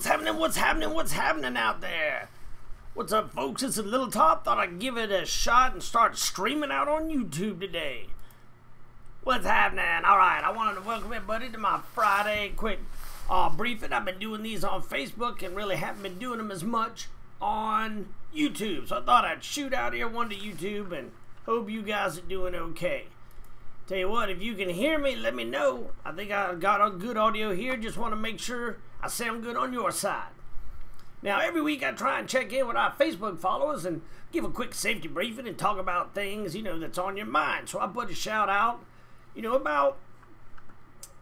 What's happening? What's happening? What's happening out there? What's up, folks? It's a Little Top. Thought I'd give it a shot and start streaming out on YouTube today. What's happening? All right, I wanted to welcome everybody to my Friday quick briefing. I've been doing these on Facebook and really haven't been doing them as much on YouTube. So I thought I'd shoot out here one to YouTube and hope you guys are doing okay. Tell you what, if you can hear me, let me know. I think I got a good audio here. Just want to make sure I sound good on your side. Now, every week I try and check in with our Facebook followers and give a quick safety briefing and talk about things, that's on your mind. So I put a shout out, about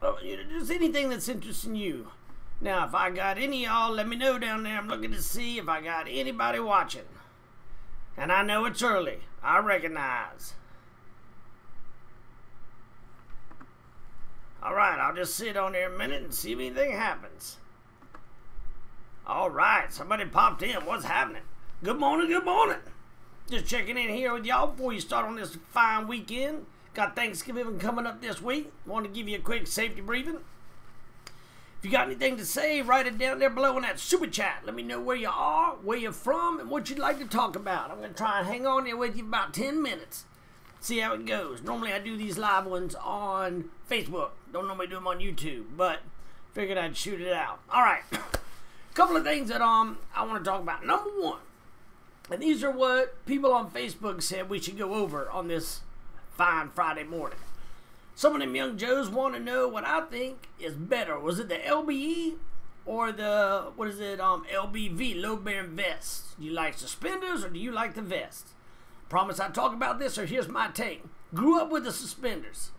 just anything that's interesting you. Now, if I got any of y'all, let me know down there. I'm looking to see if I got anybody watching. And I know it's early. I recognize. Alright, I'll just sit on there a minute and see if anything happens. Alright, somebody popped in. What's happening? Good morning, good morning. Just checking in here with y'all before you start on this fine weekend. Got Thanksgiving coming up this week. Want to give you a quick safety briefing. If you got anything to say, write it down there below in that super chat. Let me know where you are, where you're from, and what you'd like to talk about. I'm going to try and hang on here with you about 10 minutes. See how it goes. Normally I do these live ones on Facebook. Don't normally do them on YouTube, but figured I'd shoot it out. Alright. Couple of things that I want to talk about. Number one, and these are what people on Facebook said we should go over on this fine Friday morning. Some of them young Joes want to know what I think is better. Was it the LBE or the, LBV, load-bearing vest? Do you like suspenders or do you like the vest? Promise I talk about this, or here's my take. Grew up with the suspenders.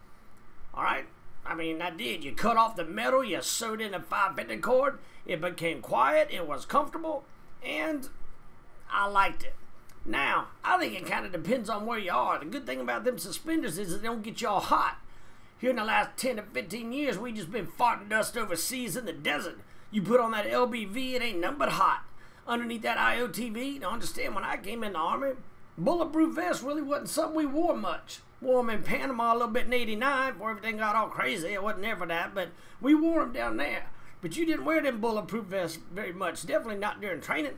Alright? I mean, I did. You cut off the metal, you sewed in a 550 cord, it became quiet, it was comfortable, and I liked it. Now, I think it kind of depends on where you are. The good thing about them suspenders is they don't get you all hot. Here in the last 10 to 15 years, we just been farting dust overseas in the desert. You put on that LBV, it ain't nothing but hot. Underneath that IOTV, now understand, when I came in the Army, bulletproof vests really wasn't something we wore much. Wore them in Panama a little bit in '89 before everything got all crazy. I wasn't there for that, but we wore them down there. But you didn't wear them bulletproof vests very much. Definitely not during training.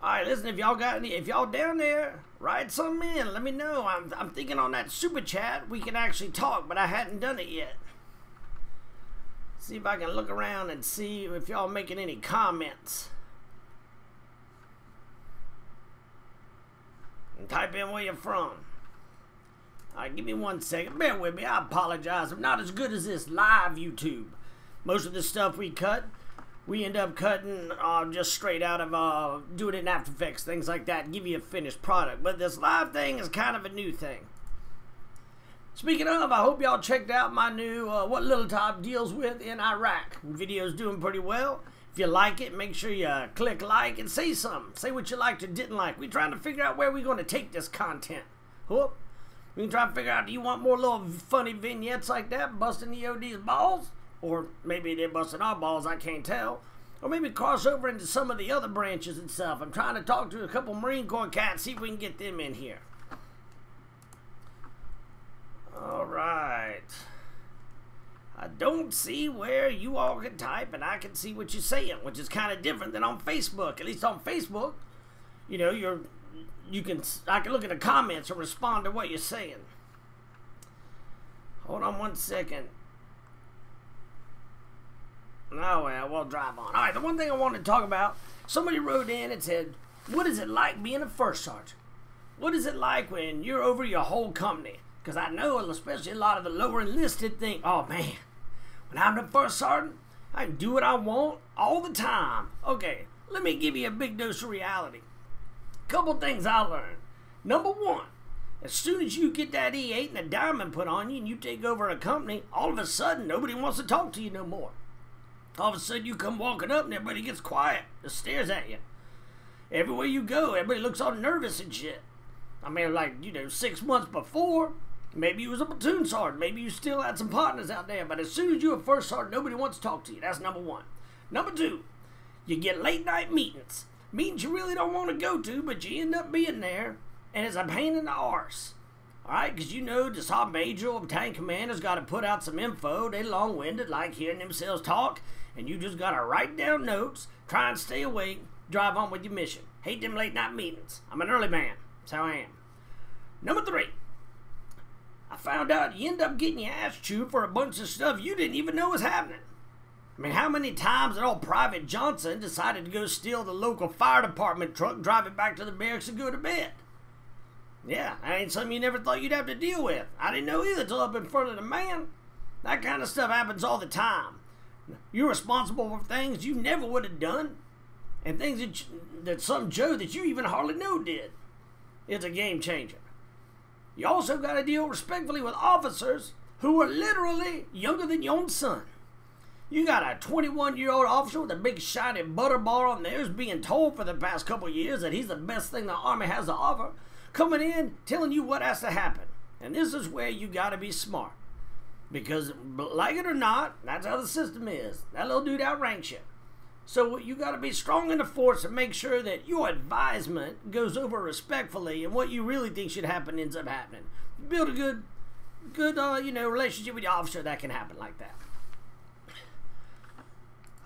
Alright, listen, if y'all down there, write something in. Let me know. I'm thinking on that super chat we can actually talk, but I hadn't done it yet. See if I can look around and see if y'all making any comments. And type in where you're from. Alright, give me 1 second. Bear with me. I apologize. I'm not as good as this live YouTube. Most of the stuff we cut, we end up cutting just straight out of doing it in After Effects, things like that, give you a finished product. But this live thing is kind of a new thing. Speaking of, I hope y'all checked out my new What Little Top Deals With in Iraq. The video's doing pretty well. If you like it, make sure you click like and say something. Say what you liked or didn't like. We're trying to figure out where we're going to take this content. Whoop. We can try to figure out, do you want more little funny vignettes like that, busting the OD's balls? Or maybe they're busting our balls, I can't tell. Or maybe cross over into some of the other branches and stuff. I'm trying to talk to a couple Marine Corps cats, see if we can get them in here. Alright. I don't see where you all can type and I can see what you're saying, which is kind of different than on Facebook. At least on Facebook, I can look at the comments and respond to what you're saying. Hold on 1 second. Oh well, we'll drive on. Alright, the one thing I wanted to talk about, somebody wrote in and said, what is it like being a first sergeant? What is it like when you're over your whole company? Because I know, especially a lot of the lower enlisted think, oh man, when I'm the first sergeant, I can do what I want all the time. Okay, let me give you a big dose of reality. Couple things I learned. Number one, as soon as you get that E8 and a diamond put on you and you take over a company, all of a sudden nobody wants to talk to you no more. All of a sudden you come walking up and everybody gets quiet, just stares at you. Everywhere you go, everybody looks all nervous and shit. I mean, 6 months before, maybe you was a platoon sergeant, maybe you still had some partners out there, but as soon as you're a first sergeant, nobody wants to talk to you. That's number one. Number two, you get late night meetings. Meetings you really don't want to go to, but you end up being there, and it's a pain in the arse. Alright, because the sergeant major or battalion commander's got to put out some info. They long-winded, like hearing themselves talk, and you just gotta write down notes, try and stay awake, drive on with your mission. Hate them late night meetings. I'm an early man. That's how I am. Number 3. I found out you end up getting your ass chewed for a bunch of stuff you didn't even know was happening. I mean, how many times did old Private Johnson decided to go steal the local fire department truck, drive it back to the barracks, and go to bed? Yeah, that ain't something you never thought you'd have to deal with. I didn't know either till up in front of the man. That kind of stuff happens all the time. You're responsible for things you never would have done, and things that some Joe that you even hardly know did. It's a game changer. You also got to deal respectfully with officers who are literally younger than your own son. You got a 21-year-old officer with a big shiny butterball on theirs being told for the past couple of years that he's the best thing the Army has to offer, coming in telling you what has to happen. And this is where you got to be smart. Because, like it or not, that's how the system is. That little dude outranks you. So you got to be strong in the force and make sure that your advisement goes over respectfully, and what you really think should happen ends up happening. Build a good relationship with your officer, that can happen like that.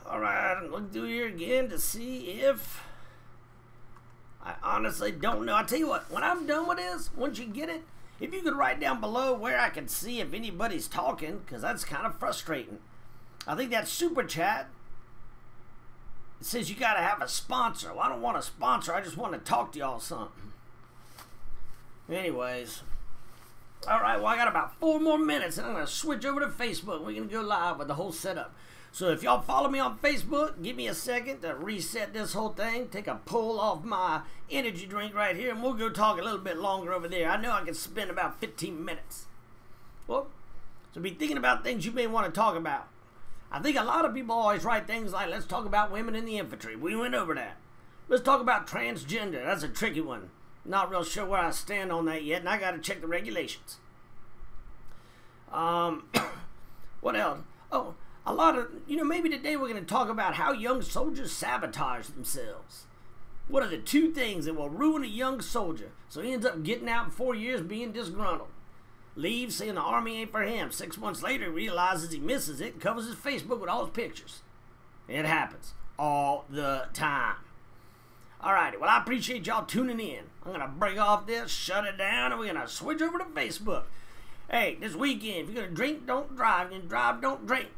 All right, I'm looking through here again to see if I honestly don't know. I tell you what, when I'm done with this, once you get it, if you could write down below where I can see if anybody's talking, because that's kind of frustrating. I think that super chat. It says you gotta have a sponsor. Well, I don't want a sponsor. I just want to talk to y'all something. Anyways. Alright, well, I got about 4 more minutes, and I'm going to switch over to Facebook. We're going to go live with the whole setup. So if y'all follow me on Facebook, give me a second to reset this whole thing. Take a pull off my energy drink right here, and we'll go talk a little bit longer over there. I know I can spend about 15 minutes. Well, so be thinking about things you may want to talk about. I think a lot of people always write things like, let's talk about women in the infantry. We went over that. Let's talk about transgender. That's a tricky one. Not real sure where I stand on that yet, and I got to check the regulations. What else? Oh, a lot of, maybe today we're going to talk about how young soldiers sabotage themselves. What are the 2 things that will ruin a young soldier so he ends up getting out in 4 years being disgruntled? Leaves saying the Army ain't for him. 6 months later, realizes he misses it and covers his Facebook with all his pictures. It happens all the time. Alrighty, well, I appreciate y'all tuning in. I'm going to break off this, shut it down, and we're going to switch over to Facebook. Hey, this weekend, if you're going to drink, don't drive, and drive, don't drink.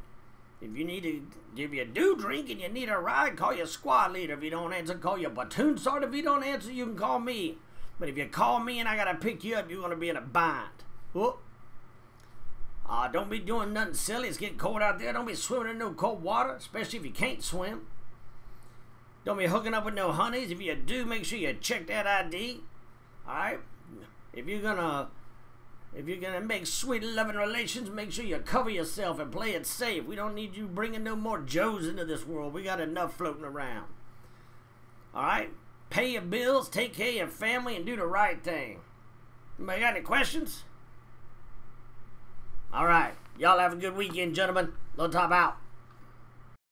If you do drink and you need a ride, call your squad leader. If you don't answer, call your platoon sergeant. If you don't answer, you can call me. But if you call me and I got to pick you up, you're going to be in a bind. Whoop. Don't be doing nothing silly. It's getting cold out there. Don't be swimming in no cold water, especially if you can't swim. Don't be hooking up with no honeys. If you do, make sure you check that ID. Alright? If you're gonna make sweet loving relations, make sure you cover yourself and play it safe. We don't need you bringing no more Joes into this world. We got enough floating around. Alright? Pay your bills, take care of your family, and do the right thing. Anybody got any questions? Alright. Y'all have a good weekend, gentlemen. Low Top out.